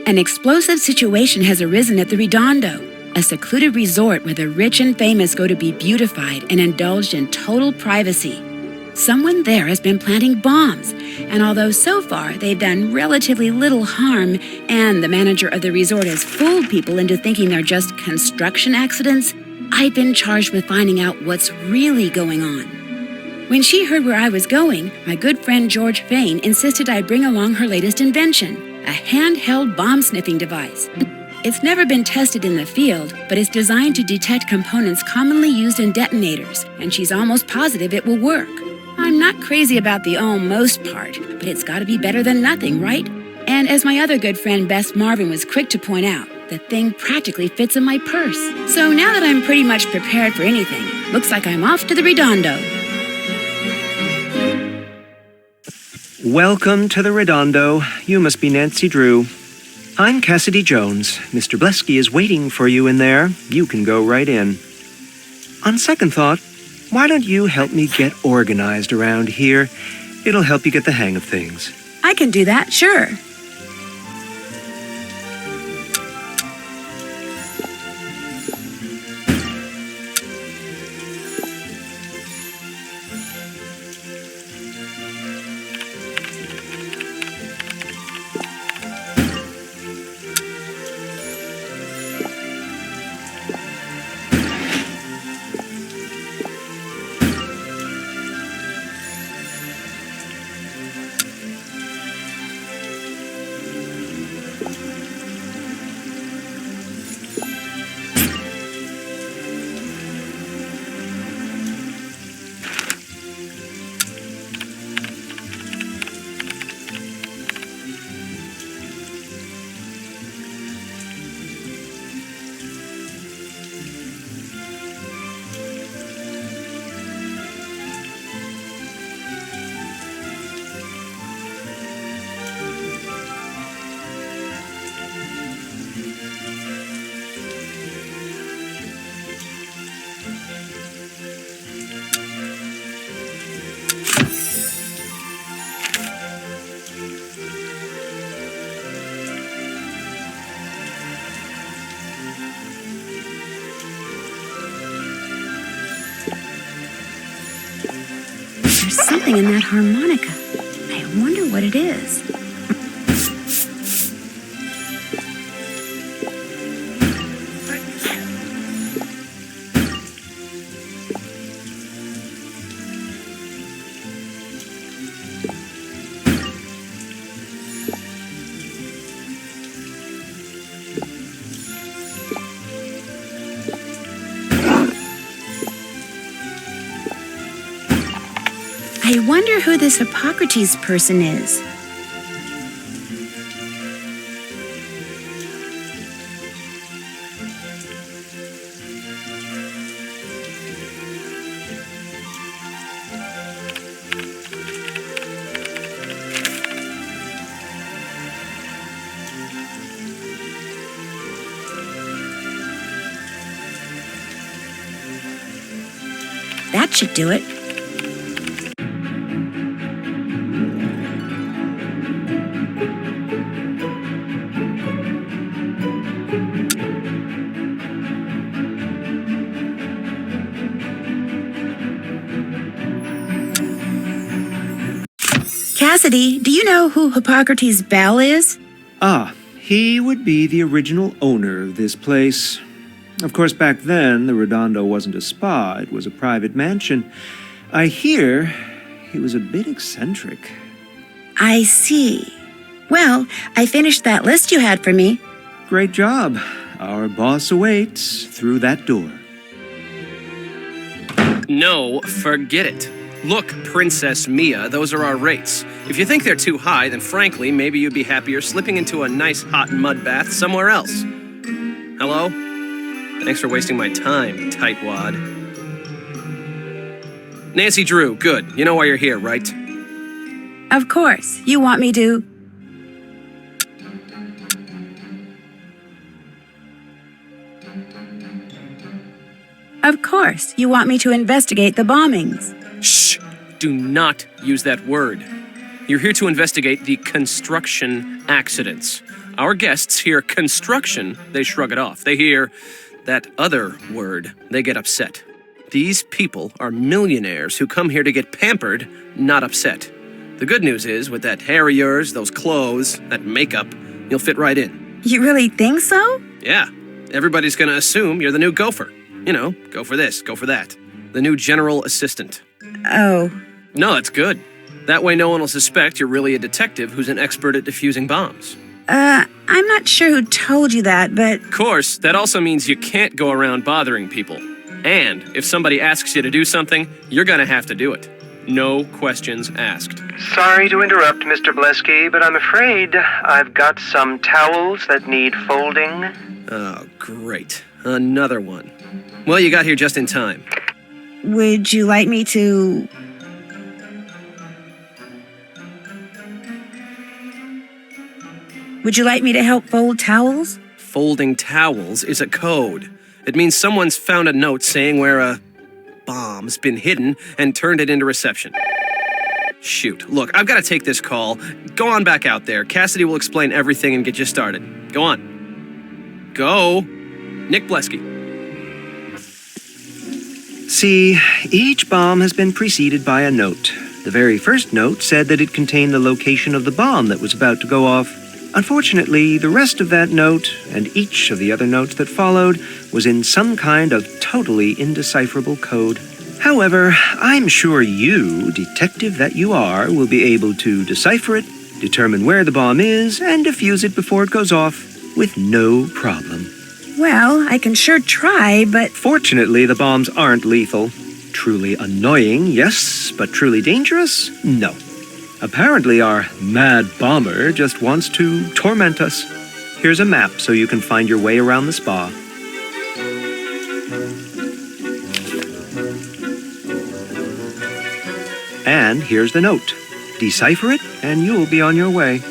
An explosive situation has arisen at the Redondo, a secluded resort where the rich and famous go to be beautified and indulged in total privacy. Someone there has been planting bombs, and although so far they've done relatively little harm, and the manager of the resort has fooled people into thinking they're just construction accidents, I've been charged with finding out what's really going on. When she heard where I was going, my good friend George Fain insisted I bring along her latest invention, a handheld bomb-sniffing device. It's never been tested in the field, but it's designed to detect components commonly used in detonators, and she's almost positive it will work. I'm not crazy about the almost part, but it's got to be better than nothing, right? And as my other good friend Bess Marvin was quick to point out, the thing practically fits in my purse. So now that I'm pretty much prepared for anything, looks like I'm off to the Redondo. Welcome to the Redondo. You must be Nancy Drew. I'm Cassidy Jones. Mr. Blesky is waiting for you in there. You can go right in. On second thought, why don't you help me get organized around here? It'll help you get the hang of things. I can do that, sure. There's something in that harmonica. I wonder what it is. I wonder who this Hippocrates person is. That should do it. Cassidy, do you know who Hippocrates Bell is? Ah, he would be the original owner of this place. Of course, back then, the Redondo wasn't a spa, it was a private mansion. I hear he was a bit eccentric. I see. Well, I finished that list you had for me. Great job. Our boss awaits through that door. No, forget it. Look, Princess Mia, those are our rates. If you think they're too high, then frankly, maybe you'd be happier slipping into a nice hot mud bath somewhere else. Hello? Thanks for wasting my time, tightwad. Nancy Drew, good. You know why you're here, right? Of course. You want me to... Of course. You want me to investigate the bombings. Shh! Do not use that word. You're here to investigate the construction accidents. Our guests hear construction, they shrug it off. They hear that other word, they get upset. These people are millionaires who come here to get pampered, not upset. The good news is, with that hair of yours, those clothes, that makeup, you'll fit right in. You really think so? Yeah. Everybody's gonna assume you're the new gopher. You know, go for this, go for that. The new general assistant. Oh. No, that's good. That way no one will suspect you're really a detective who's an expert at defusing bombs. I'm not sure who told you that, but... Of course, that also means you can't go around bothering people. And if somebody asks you to do something, you're gonna have to do it. No questions asked. Sorry to interrupt, Mr. Blesky, but I'm afraid I've got some towels that need folding. Oh, great. Another one. Well, you got here just in time. Would you like me to... Would you like me to help fold towels? Folding towels is a code. It means someone's found a note saying where a bomb's been hidden and turned it into reception. Shoot, look, I've got to take this call. Go on back out there. Cassidy will explain everything and get you started. Go on. Go. Nick Blesky. See, each bomb has been preceded by a note. The very first note said that it contained the location of the bomb that was about to go off. Unfortunately, the rest of that note, and each of the other notes that followed, was in some kind of totally indecipherable code. However, I'm sure you, detective that you are, will be able to decipher it, determine where the bomb is, and defuse it before it goes off with no problem. Well, I can sure try, but... Fortunately, the bombs aren't lethal. Truly annoying, yes, but truly dangerous? No. Apparently, our mad bomber just wants to torment us. Here's a map so you can find your way around the spa. And here's the note. Decipher it, and you'll be on your way.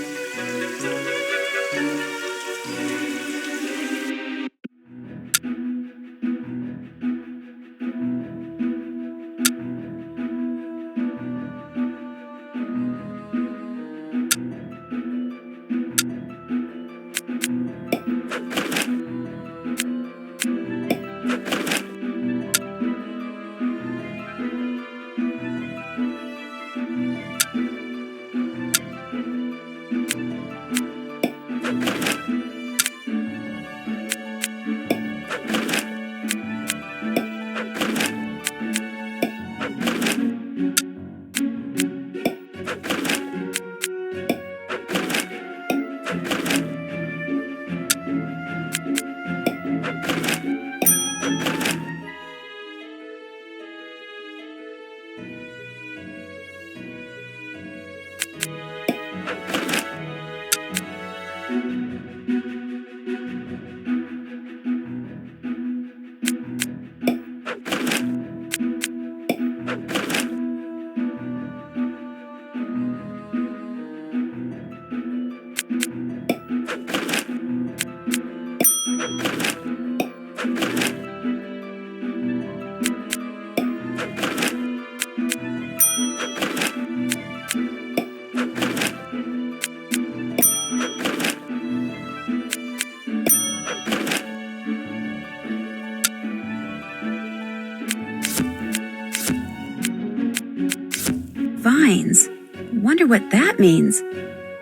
Vines. Wonder wonder what that means.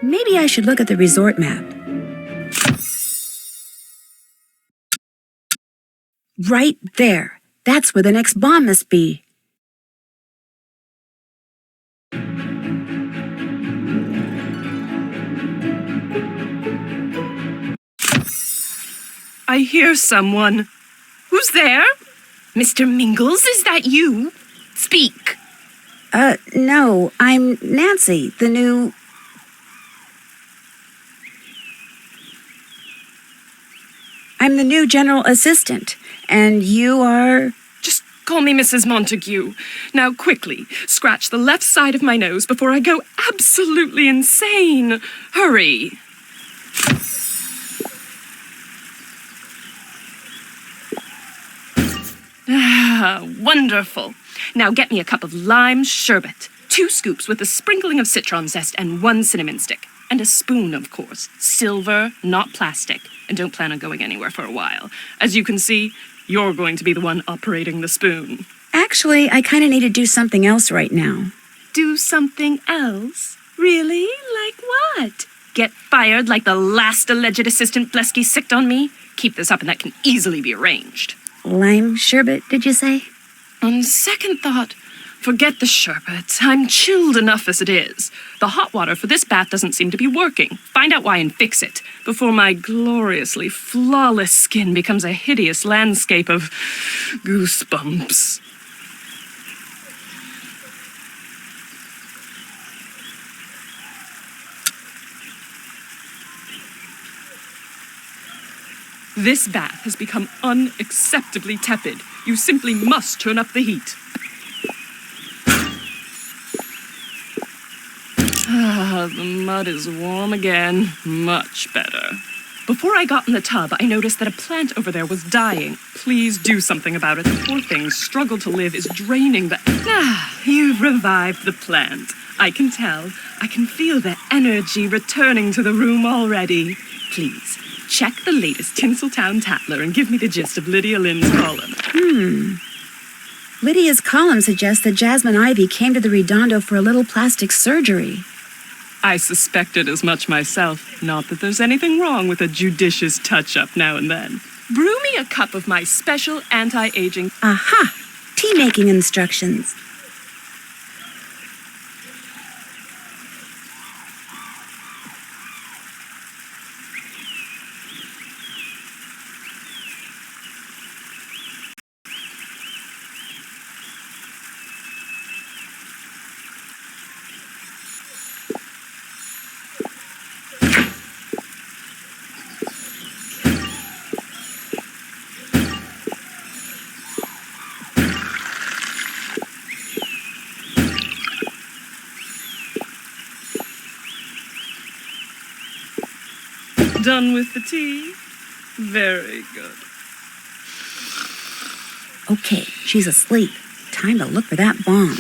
Maybe I should look at the resort map. Right there. That's where the next bomb must be. I hear someone. Who's there? Mr. Mingles, is that you? Speak. No, I'm Nancy, the new... I'm the new general assistant, and you are... Just call me Mrs. Montague. Now, quickly, scratch the left side of my nose before I go absolutely insane. Hurry. Ah, wonderful. Now get me a cup of lime sherbet, 2 scoops with a sprinkling of citron zest and 1 cinnamon stick. And a spoon, of course. Silver, not plastic. And don't plan on going anywhere for a while. As you can see, you're going to be the one operating the spoon. Actually, I kind of need to do something else right now. Do something else? Really? Like what? Get fired like the last alleged assistant Blesky sicked on me? Keep this up and that can easily be arranged. Lime sherbet, did you say? On second thought, forget the sherbet. I'm chilled enough as it is. The hot water for this bath doesn't seem to be working. Find out why and fix it before my gloriously flawless skin becomes a hideous landscape of goosebumps. This bath has become unacceptably tepid. You simply must turn up the heat. Ah, the mud is warm again. Much better. Before I got in the tub, I noticed that a plant over there was dying. Please do something about it. The poor thing's struggle to live is draining the... Ah, you've revived the plant. I can tell. I can feel the energy returning to the room already. Please, check the latest Tinseltown Tatler and give me the gist of Lydia Lynn's column. Lydia's column suggests that Jasmine Ivy came to the Redondo for a little plastic surgery. I suspected as much myself. Not that there's anything wrong with a judicious touch-up now and then. Brew me a cup of my special anti-aging... Aha! Tea-making instructions. Done with the tea? Very good. Okay, she's asleep. Time to look for that bomb.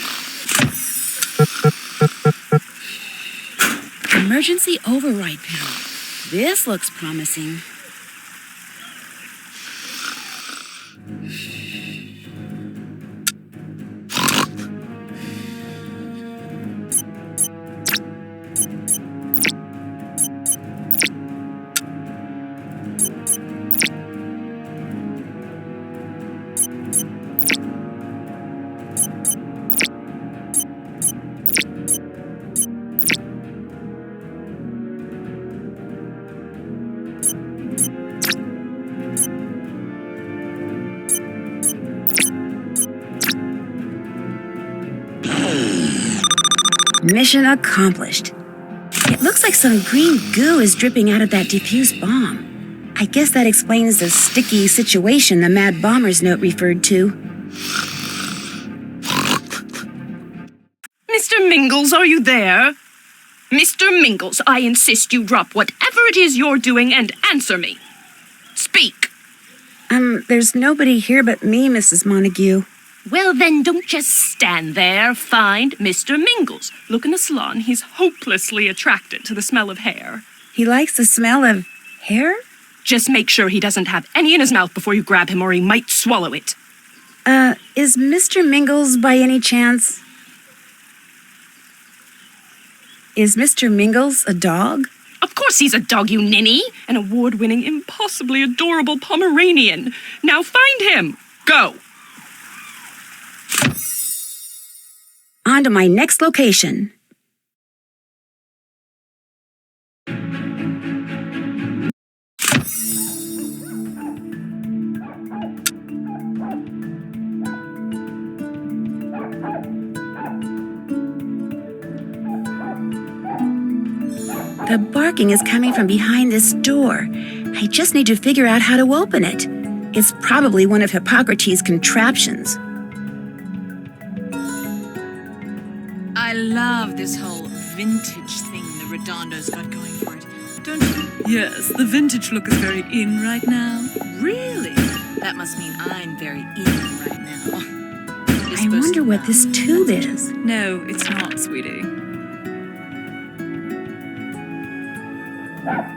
Emergency override panel. This looks promising. Mission accomplished. It looks like some green goo is dripping out of that defused bomb. I guess that explains the sticky situation the Mad Bomber's note referred to. Mr. Mingles, are you there? Mr. Mingles, I insist you drop whatever it is you're doing and answer me. Speak. There's nobody here but me, Mrs. Montague. Well, then don't just stand there. Find Mr. Mingles. Look in the salon. He's hopelessly attracted to the smell of hair. He likes the smell of hair? Just make sure he doesn't have any in his mouth before you grab him or he might swallow it. Is Mr. Mingles by any chance? Is Mr. Mingles a dog? Of course he's a dog, you ninny! An award-winning, impossibly adorable Pomeranian. Now find him! Go! On to my next location. The barking is coming from behind this door. I just need to figure out how to open it. It's probably one of Hippocrates' contraptions. I love this whole vintage thing the Redondo's got going for it. Don't you? Yes, the vintage look is very in right now. Really? That must mean I'm very in right now. I wonder what this tube is. No, it's not, sweetie.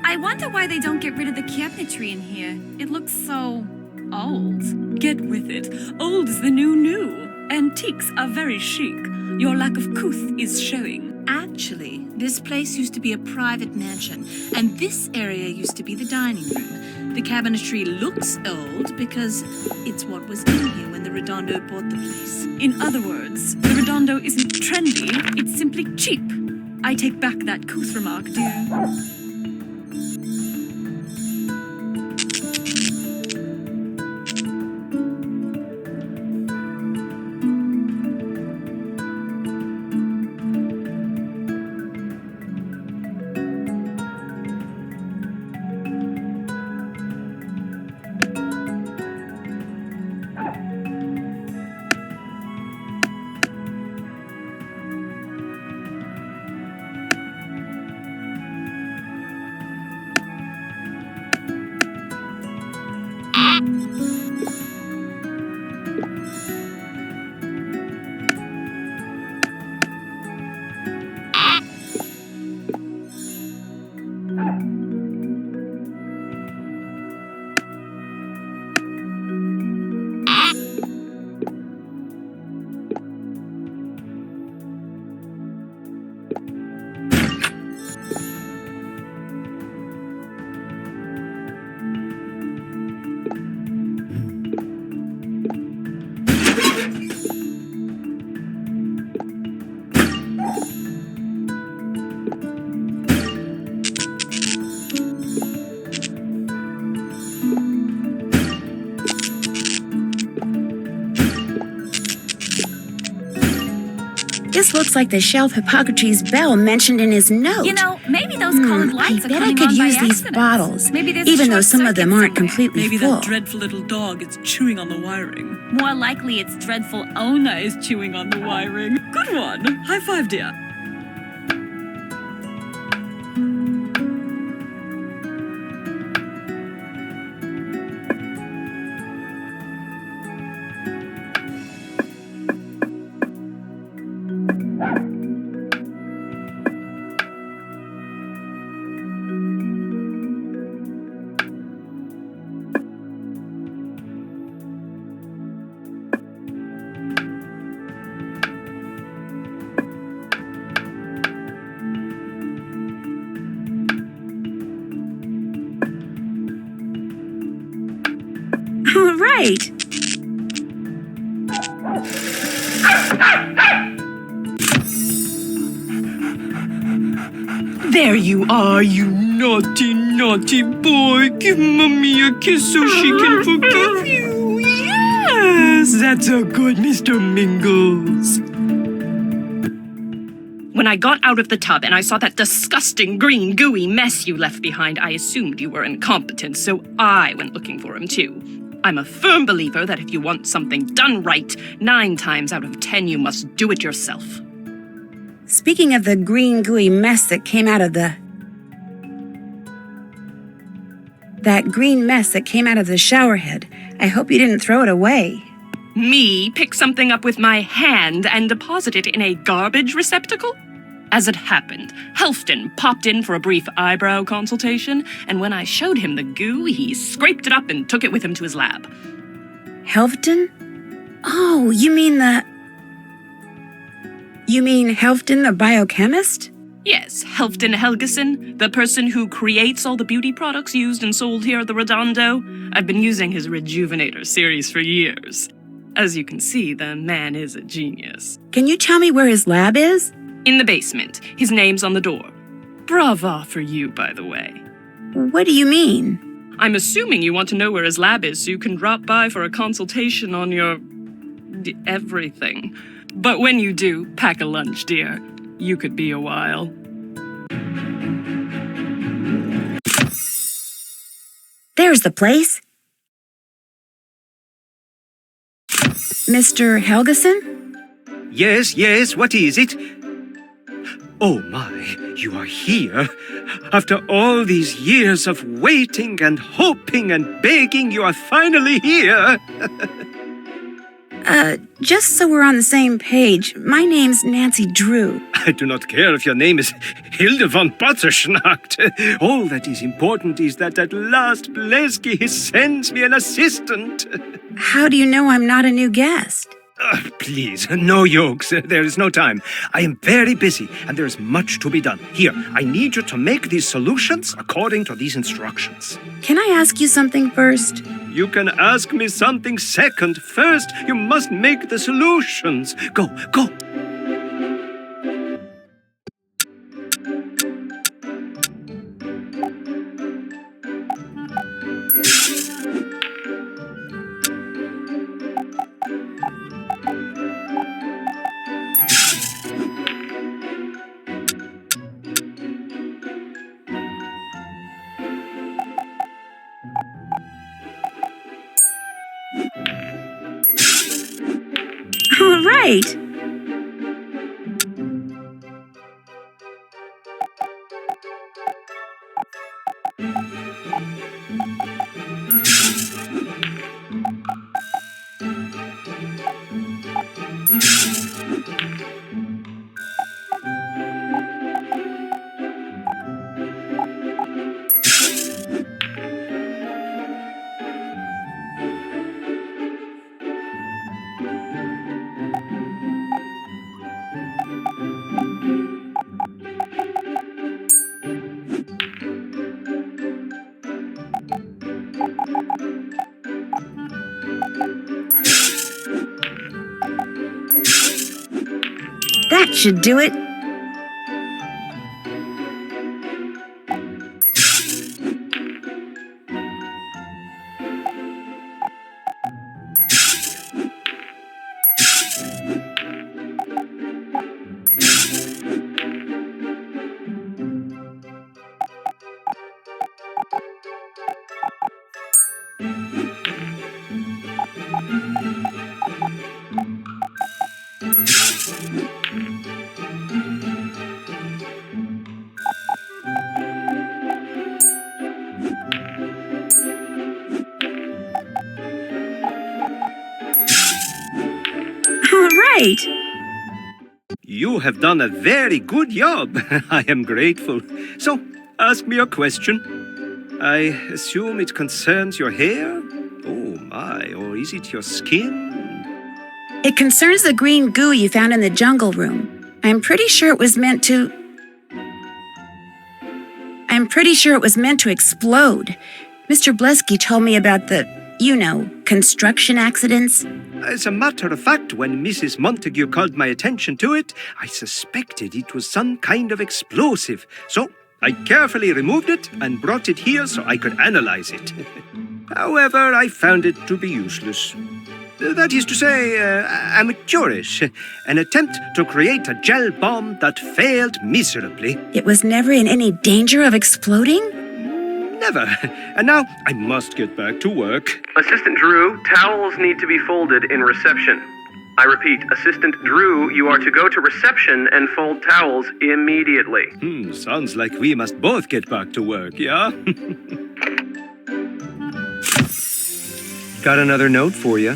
I wonder why they don't get rid of the cabinetry in here. It looks so old. Get with it. Old is the new. Antiques are very chic. Your lack of couth is showing. Actually, this place used to be a private mansion, and this area used to be the dining room. The cabinetry looks old because it's what was in here when the Redondo bought the place. In other words, the Redondo isn't trendy, it's simply cheap. I take back that couth remark, dear. This looks like the shelf Hippocrates' bell mentioned in his note. You know, maybe those colored lights I are bet I coming could on by use these accident. bottles, Maybe there's a even though short some of them circuit aren't somewhere. completely Maybe full. that dreadful little dog is chewing on the wiring. More likely its dreadful owner is chewing on the wiring. Good one. High five, dear. All right. There you are, you naughty, naughty boy. Give Mummy a kiss so she can forgive you. Yes, that's a good Mr. Mingles. When I got out of the tub and I saw that disgusting green gooey mess you left behind, I assumed you were incompetent, so I went looking for him too. I'm a firm believer that if you want something done right, 9 times out of 10 you must do it yourself. Speaking of the green gooey mess that came out of the... That green mess that came out of the shower head, I hope you didn't throw it away. Me pick something up with my hand and deposit it in a garbage receptacle? As it happened, Helfton popped in for a brief eyebrow consultation, and when I showed him the goo, he scraped it up and took it with him to his lab. Helfton? Oh, you mean Helfton, the biochemist? Yes, Helfton Helgeson, the person who creates all the beauty products used and sold here at the Redondo. I've been using his Rejuvenator series for years. As you can see, the man is a genius. Can you tell me where his lab is? In the basement. His name's on the door. Brava for you, by the way. What do you mean? I'm assuming you want to know where his lab is so you can drop by for a consultation on your... everything. But when you do, pack a lunch, dear. You could be a while. There's the place. Mr. Helgeson? Yes, what is it? Oh my, you are here. After all these years of waiting and hoping and begging, you are finally here. Just so we're on the same page, my name's Nancy Drew. I do not care if your name is Hilde von Potterschnacht. All that is important is that at last Blesky sends me an assistant. How do you know I'm not a new guest? Please, no jokes. There is no time. I am very busy, and there is much to be done. Here, I need you to make these solutions according to these instructions. Can I ask you something first? You can ask me something second. First, you must make the solutions. Go. All right. That should do it. All right. You have done a very good job. I am grateful. So, ask me your question. I assume it concerns your hair? Oh my, or is it your skin? It concerns the green goo you found in the jungle room. I'm pretty sure it was meant to explode. Mr. Blesky told me about the, construction accidents. As a matter of fact, when Mrs. Montague called my attention to it, I suspected it was some kind of explosive. So I carefully removed it and brought it here so I could analyze it. However, I found it to be useless. That is to say, amateurish. An attempt to create a gel bomb that failed miserably. It was never in any danger of exploding? Never. And now I must get back to work. Assistant Drew, towels need to be folded in reception. I repeat, Assistant Drew, you are to go to reception and fold towels immediately. Sounds like we must both get back to work, yeah? Got another note for you.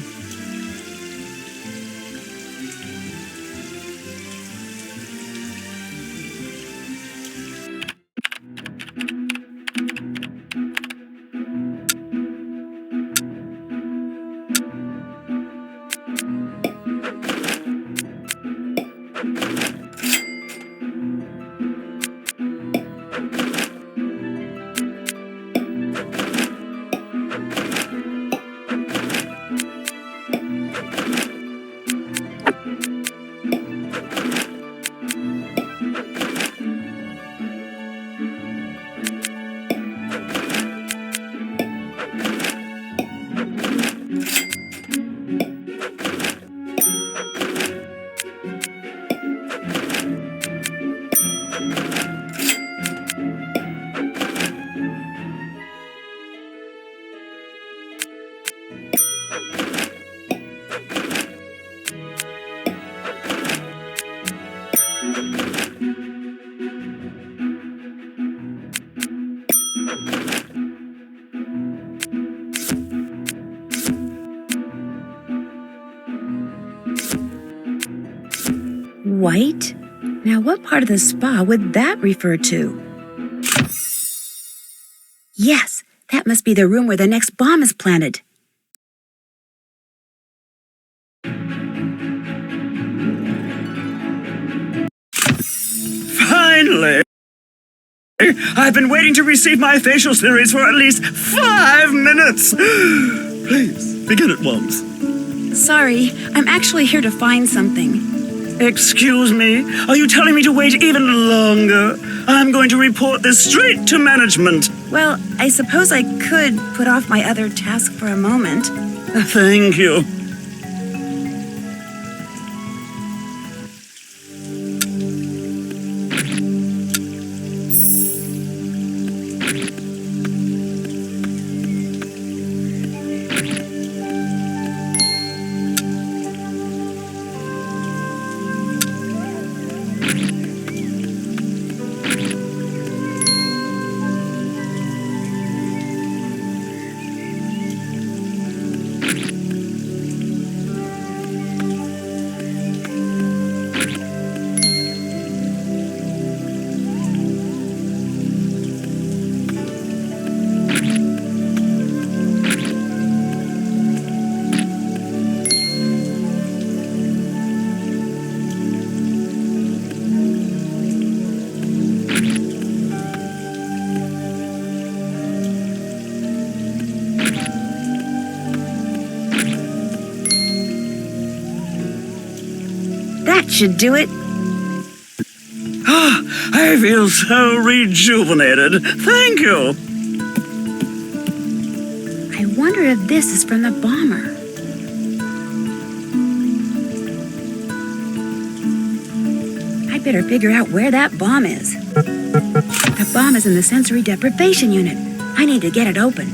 White? Now, what part of the spa would that refer to? Yes, that must be the room where the next bomb is planted. Finally! I've been waiting to receive my facial series for at least 5 minutes! Please, begin at once. Sorry, I'm actually here to find something. Excuse me? Are you telling me to wait even longer? I'm going to report this straight to management. Well, I suppose I could put off my other task for a moment. Thank you. That should do it. I feel so rejuvenated. Thank you. I wonder if this is from the bomber. I better figure out where that bomb is. The bomb is in the sensory deprivation unit. I need to get it open.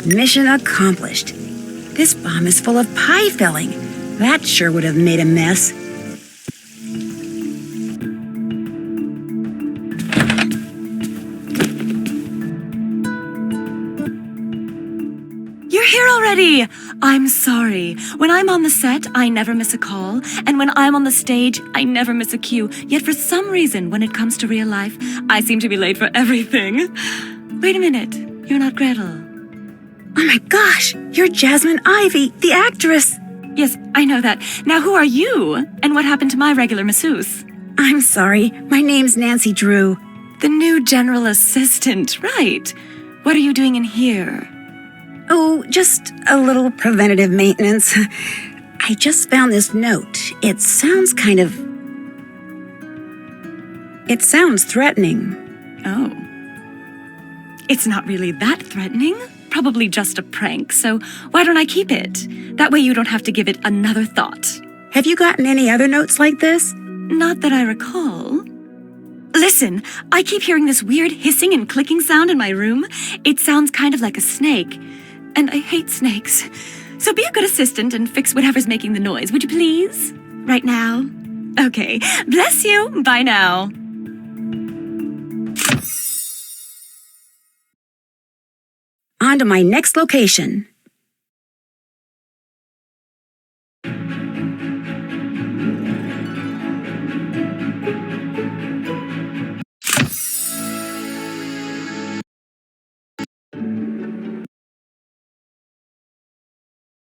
Mission accomplished. This bomb is full of pie filling. That sure would have made a mess. You're here already! I'm sorry. When I'm on the set, I never miss a call. And when I'm on the stage, I never miss a cue. Yet for some reason, when it comes to real life, I seem to be late for everything. Wait a minute. You're not Gretel. Oh my gosh, you're Jasmine Ivy, the actress. Yes, I know that. Now who are you? And what happened to my regular masseuse? I'm sorry, my name's Nancy Drew. The new general assistant, right. What are you doing in here? Oh, just a little preventative maintenance. I just found this note. It sounds threatening. Oh. It's not really that threatening. Probably just a prank, so why don't I keep it? That way you don't have to give it another thought. Have you gotten any other notes like this? Not that I recall. Listen, I keep hearing this weird hissing and clicking sound in my room. It sounds kind of like a snake, and I hate snakes. So be a good assistant and fix whatever's making the noise, would you please? Right now? Okay, bless you. Bye now. On to my next location.